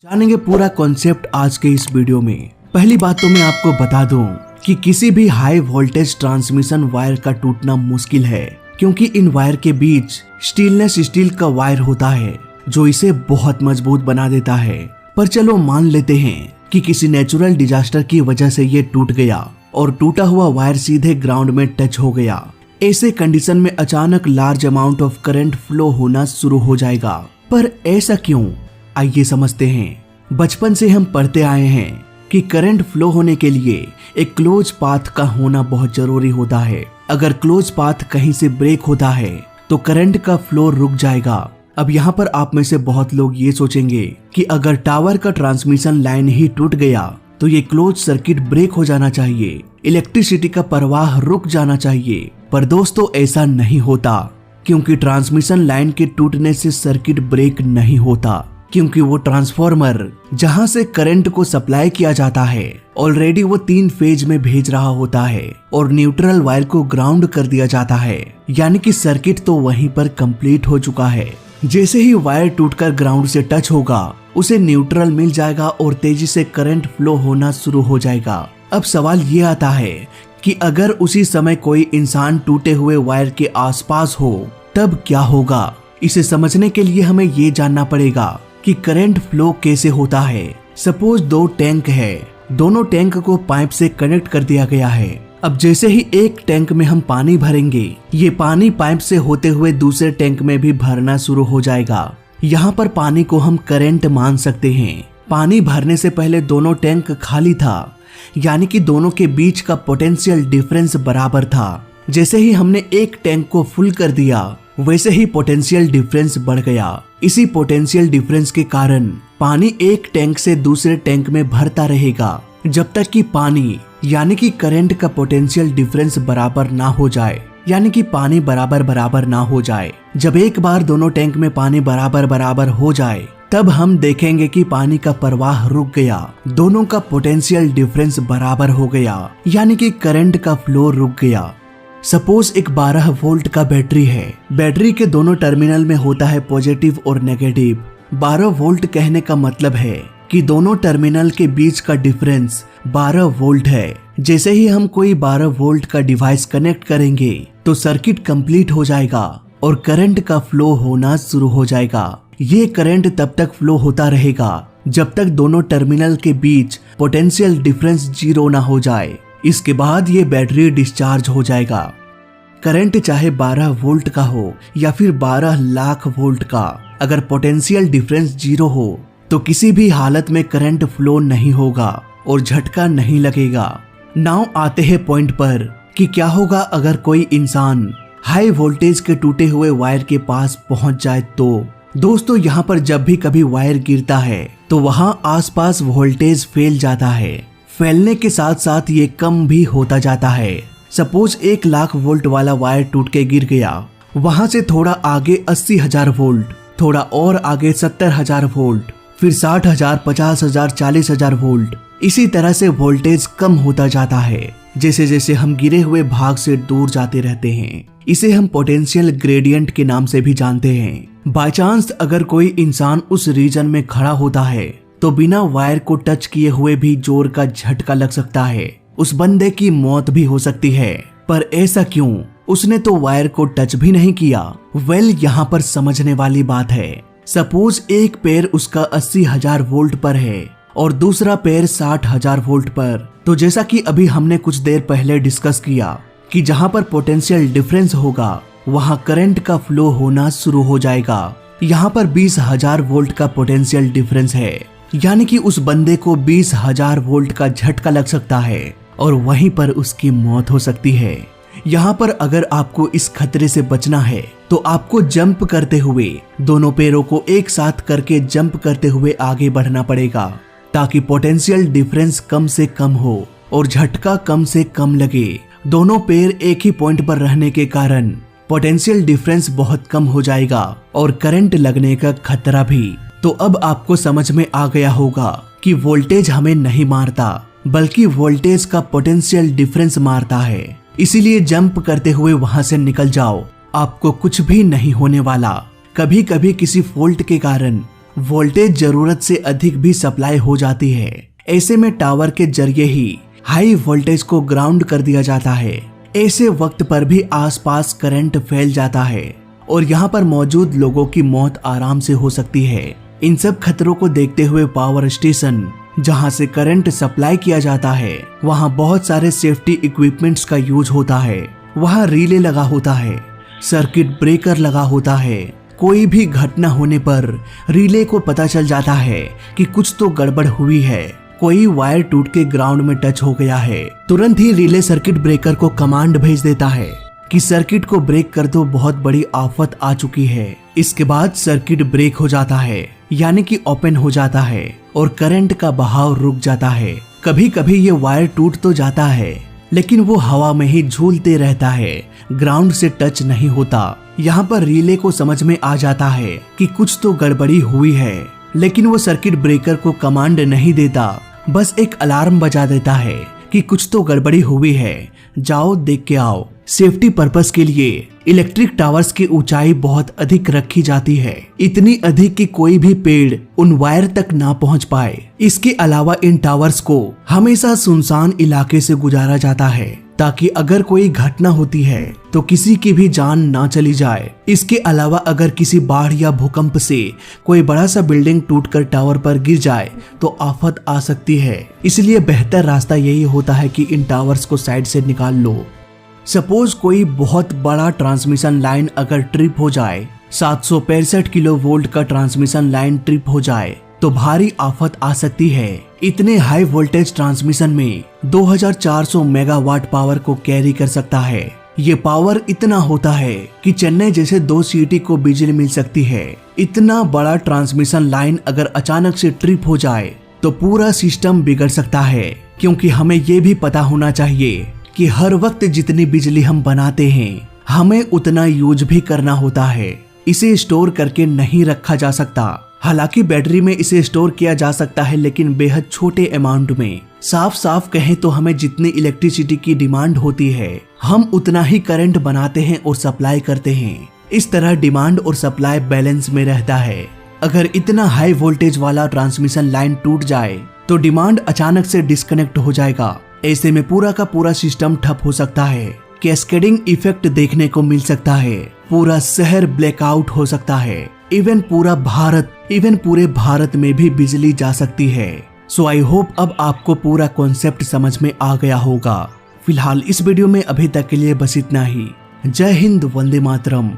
जानेंगे पूरा कॉन्सेप्ट आज के इस वीडियो में। पहली बात तो मैं आपको बता दूं कि किसी भी हाई वोल्टेज ट्रांसमिशन वायर का टूटना मुश्किल है, क्योंकि इन वायर के बीच स्टेनलेस स्टील का वायर होता है जो इसे बहुत मजबूत बना देता है। पर चलो मान लेते हैं कि किसी नेचुरल डिजास्टर की वजह से ये टूट गया और टूटा हुआ वायर सीधे ग्राउंड में टच हो गया। ऐसे कंडीशन में अचानक large amount of current flow होना शुरू हो जाएगा। पर ऐसा क्यों, आइए समझते हैं। बचपन से हम पढ़ते आए हैं कि करंट फ्लो होने के लिए एक क्लोज पाथ का होना बहुत जरूरी होता है। अगर क्लोज पाथ कहीं से ब्रेक होता है तो करंट का फ्लो रुक जाएगा। अब यहाँ पर आप में से बहुत लोग ये सोचेंगे कि अगर टावर का ट्रांसमिशन लाइन ही टूट गया तो ये क्लोज सर्किट ब्रेक हो जाना चाहिए, इलेक्ट्रिसिटी का प्रवाह रुक जाना चाहिए। पर दोस्तों ऐसा नहीं होता, क्योंकि ट्रांसमिशन लाइन के टूटने से सर्किट ब्रेक नहीं होता, क्योंकि वो ट्रांसफॉर्मर जहां से करंट को सप्लाई किया जाता है ऑलरेडी वो 3 फेज में भेज रहा होता है और न्यूट्रल वायर को ग्राउंड कर दिया जाता है, यानी कि सर्किट तो वहीं पर कंप्लीट हो चुका है। जैसे ही वायर टूटकर ग्राउंड से टच होगा उसे न्यूट्रल मिल जाएगा और तेजी से करंट फ्लो होना शुरू हो जाएगा। अब सवाल ये आता है कि अगर उसी समय कोई इंसान टूटे हुए वायर के आसपास हो तब क्या होगा। इसे समझने के लिए हमें ये जानना पड़ेगा कि करंट फ्लो कैसे होता है। सपोज 2 टैंक है, दोनों टैंक को पाइप से कनेक्ट कर दिया गया है। अब जैसे ही एक टैंक में हम पानी भरेंगे, ये पानी पाइप से होते हुए दूसरे टैंक में भी भरना शुरू हो जाएगा। यहाँ पर पानी को हम करंट मान सकते हैं। पानी भरने से पहले दोनों टैंक खाली था, यानी कि दोनों के बीच का पोटेंशियल डिफरेंस बराबर था। जैसे ही हमने एक टैंक को फुल कर दिया वैसे ही पोटेंशियल डिफरेंस बढ़ गया। इसी पोटेंशियल डिफरेंस के कारण पानी एक टैंक से दूसरे टैंक में भरता रहेगा जब तक कि पानी यानी कि करंट का पोटेंशियल डिफरेंस बराबर ना हो जाए, यानी कि पानी बराबर ना हो जाए। जब एक बार दोनों टैंक में पानी बराबर हो जाए तब हम देखेंगे कि पानी का प्रवाह रुक गया, दोनों का पोटेंशियल डिफरेंस बराबर हो गया, यानी कि करंट का फ्लो रुक गया। सपोज एक 12 वोल्ट का बैटरी है। बैटरी के दोनों टर्मिनल में होता है पॉजिटिव और नेगेटिव। 12 वोल्ट कहने का मतलब है कि दोनों टर्मिनल के बीच का डिफरेंस 12 वोल्ट है। जैसे ही हम कोई 12 वोल्ट का डिवाइस कनेक्ट करेंगे तो सर्किट कंप्लीट हो जाएगा और करंट का फ्लो होना शुरू हो जाएगा। ये करंट तब तक फ्लो होता रहेगा जब तक दोनों टर्मिनल के बीच पोटेंशियल डिफरेंस 0 ना हो जाए। इसके बाद ये बैटरी डिस्चार्ज हो जाएगा। करंट चाहे 12 वोल्ट का हो या फिर 12 लाख वोल्ट का, अगर पोटेंशियल डिफरेंस 0 हो तो किसी भी हालत में करंट फ्लो नहीं होगा और झटका नहीं लगेगा। नाउ आते हैं पॉइंट पर कि क्या होगा अगर कोई इंसान हाई वोल्टेज के टूटे हुए वायर के पास पहुंच जाए तो। दोस्तों यहाँ पर जब भी कभी वायर गिरता है तो वहाँ आसपास वोल्टेज फैल जाता है। फैलने के साथ साथ ये कम भी होता जाता है। सपोज 1 लाख वोल्ट वाला वायर टूट के गिर गया, वहां से थोड़ा आगे 80,000 वोल्ट, थोड़ा और आगे 70,000 वोल्ट, फिर 60,000, 50,000, 40,000 वोल्ट। इसी तरह से वोल्टेज कम होता जाता है जैसे जैसे हम गिरे हुए भाग से दूर जाते रहते हैं। इसे हम पोटेंशियल ग्रेडियंट के नाम से भी जानते हैं। बाय चांस अगर कोई इंसान उस रीजन में खड़ा होता है तो बिना वायर को टच किए हुए भी जोर का झटका लग सकता है, उस बंदे की मौत भी हो सकती है। पर ऐसा क्यों? उसने तो वायर को टच भी नहीं किया। यहाँ पर समझने वाली बात है। सपोज एक पैर उसका 80,000 वोल्ट पर है और दूसरा पैर 60,000 वोल्ट पर। तो जैसा कि अभी हमने कुछ देर पहले डिस्कस किया कि जहाँ पर पोटेंशियल डिफरेंस होगा वहाँ करंट का फ्लो होना शुरू हो जाएगा। यहाँ पर 20,000 वोल्ट का पोटेंशियल डिफरेंस है, यानी कि उस बंदे को 20,000 वोल्ट का झटका लग सकता है और वहीं पर उसकी मौत हो सकती है। यहाँ पर अगर आपको इस खतरे से बचना है तो आपको जंप करते हुए दोनों पैरों को एक साथ करके जंप करते हुए आगे बढ़ना पड़ेगा, ताकि पोटेंशियल डिफरेंस कम से कम हो और झटका कम से कम लगे। दोनों पैर एक ही पॉइंट पर रहने के कारण पोटेंशियल डिफरेंस बहुत कम हो जाएगा और करंट लगने का खतरा भी। तो अब आपको समझ में आ गया होगा कि वोल्टेज हमें नहीं मारता, बल्कि वोल्टेज का पोटेंशियल डिफरेंस मारता है। इसीलिए जंप करते हुए वहां से निकल जाओ, आपको कुछ भी नहीं होने वाला। कभी कभी किसी फॉल्ट के कारण वोल्टेज जरूरत से अधिक भी सप्लाई हो जाती है। ऐसे में टावर के जरिए ही हाई वोल्टेज को ग्राउंड कर दिया जाता है। ऐसे वक्त पर भी आसपास करंट फैल जाता है और यहाँ पर मौजूद लोगों की मौत आराम से हो सकती है। इन सब खतरों को देखते हुए पावर स्टेशन जहाँ से करंट सप्लाई किया जाता है वहाँ बहुत सारे सेफ्टी इक्विपमेंट्स का यूज होता है। वहाँ रिले लगा होता है, सर्किट ब्रेकर लगा होता है। कोई भी घटना होने पर रिले को पता चल जाता है कि कुछ तो गड़बड़ हुई है, कोई वायर टूट के ग्राउंड में टच हो गया है। तुरंत ही रिले सर्किट ब्रेकर को कमांड भेज देता है कि सर्किट को ब्रेक कर दो, बहुत बड़ी आफत आ चुकी है। इसके बाद सर्किट ब्रेक हो जाता है, यानी कि ओपन हो जाता है और करंट का बहाव रुक जाता है। कभी कभी ये वायर टूट तो जाता है लेकिन वो हवा में ही झूलते रहता है, ग्राउंड से टच नहीं होता। यहाँ पर रिले को समझ में आ जाता है कि कुछ तो गड़बड़ी हुई है, लेकिन वो सर्किट ब्रेकर को कमांड नहीं देता, बस एक अलार्म बजा देता है कि कुछ तो गड़बड़ी हुई है, जाओ देख के आओ। सेफ्टी पर्पस के लिए इलेक्ट्रिक टावर्स की ऊंचाई बहुत अधिक रखी जाती है, इतनी अधिक कि कोई भी पेड़ उन वायर तक ना पहुंच पाए। इसके अलावा इन टावर्स को हमेशा सुनसान इलाके से गुजारा जाता है ताकि अगर कोई घटना होती है तो किसी की भी जान ना चली जाए। इसके अलावा अगर किसी बाढ़ या भूकंप से कोई बड़ा सा बिल्डिंग टूटकर टावर पर गिर जाए तो आफत आ सकती है, इसलिए बेहतर रास्ता यही होता है कि इन टावर्स को साइड से निकाल लो। सपोज कोई बहुत बड़ा ट्रांसमिशन लाइन अगर ट्रिप हो जाए, 765 किलोवोल्ट का ट्रांसमिशन लाइन ट्रिप हो जाए तो भारी आफत आ सकती है। इतने हाई वोल्टेज ट्रांसमिशन में 2400 मेगावाट पावर को कैरी कर सकता है। ये पावर इतना होता है कि चेन्नई जैसे 2 सिटी को बिजली मिल सकती है। इतना बड़ा ट्रांसमिशन लाइन अगर अचानक से ट्रिप हो जाए तो पूरा सिस्टम बिगड़ सकता है, क्योंकि हमें ये भी पता होना चाहिए कि हर वक्त जितनी बिजली हम बनाते हैं हमें उतना यूज भी करना होता है। इसे स्टोर करके नहीं रखा जा सकता। हालांकि बैटरी में इसे स्टोर किया जा सकता है, लेकिन बेहद छोटे अमाउंट में। साफ साफ कहें तो हमें जितनी इलेक्ट्रिसिटी की डिमांड होती है हम उतना ही करंट बनाते हैं और सप्लाई करते हैं। इस तरह डिमांड और सप्लाई बैलेंस में रहता है। अगर इतना हाई वोल्टेज वाला ट्रांसमिशन लाइन टूट जाए तो डिमांड अचानक से डिस्कनेक्ट हो जाएगा। ऐसे में पूरा का पूरा सिस्टम ठप हो सकता है, कैस्केडिंग इफेक्ट देखने को मिल सकता है, पूरा शहर ब्लैकआउट हो सकता है, इवन पूरे भारत में भी बिजली जा सकती है। सो आई होप अब आपको पूरा कॉन्सेप्ट समझ में आ गया होगा। फिलहाल इस वीडियो में अभी तक के लिए बस इतना ही। जय हिंद, वंदे मातरम।